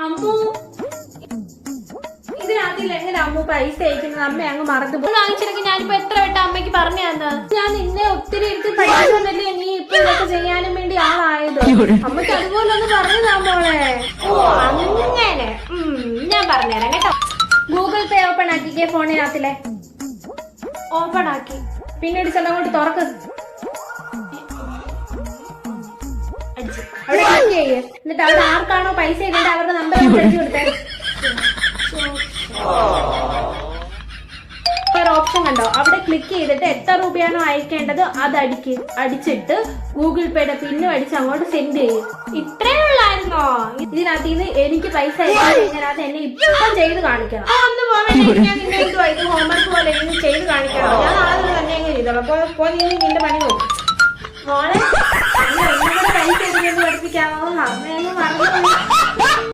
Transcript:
അമ്മു ഇതിനകത്തിൽ എങ്ങനെ അമ്മു പൈസ അയക്കുന്നത്? അമ്മ അങ്ങ് മറന്നു വാങ്ങിച്ചിടക്ക് ഞാനിപ്പോ എത്ര വട്ടം അമ്മയ്ക്ക് പറഞ്ഞു തന്ന? ഞാൻ നിന്നെ ഒത്തിരി ഇരുത്തി പഠിച്ചതല്ലേ നീ ഇപ്പൊ ഇതൊക്കെ ചെയ്യാനും വേണ്ടി ആളായത്. അമ്മയ്ക്ക് അതുപോലെ ഒന്ന് പറഞ്ഞതാ മോളെ. ഓ അങ്ങനെ ഞാൻ പറഞ്ഞുതരാം കേട്ടോ. ഗൂഗിൾ പേ ഓപ്പൺ ആക്കിക്കേ ഫോണിനകത്തിലെ. ഓപ്പൺ ആക്കി പിന്നീട് ചിലങ്ങോട്ട് തുറക്ക്. അവിടെ ക്ലിക്ക് ചെയ്യ്. എന്നിട്ട് അവിടെ ആർക്കാണോ പൈസ ഇടേണ്ട അവരുടെ നമ്പർ അടിച്ചു കൊടുത്തേ. ഓപ്ഷൻ കണ്ടോ? അവിടെ ക്ലിക്ക് ചെയ്തിട്ട് എത്ര രൂപയാണോ അയക്കേണ്ടത് അത് അടിച്ചിട്ട് ഗൂഗിൾ പേയുടെ പിന്നും അടിച്ച് അങ്ങോട്ട് സെൻഡ് ചെയ്യും. ഇത്രേ ഉള്ളായിരുന്നോ? ഇതിനകത്ത് നിന്ന് എനിക്ക് പൈസ അയക്കാൻ എന്നെ ഇപ്പം ചെയ്ത് കാണിക്കണം. ഒന്ന് പോകാൻ ഞാൻ നിന്നെ ഇത് ഹോംവർക്ക് പോലെ ചെയ്ത് കാണിക്കണം. ഞാൻ ആദ്യം തന്നെ എങ്ങനെ ചെയ്തോളൂ. അപ്പൊ നീ നിന്റെ പണി നോക്കും മോളെ. പൈസ പഠിപ്പിക്കാമോ? അമ്മയൊന്നും മറന്നു.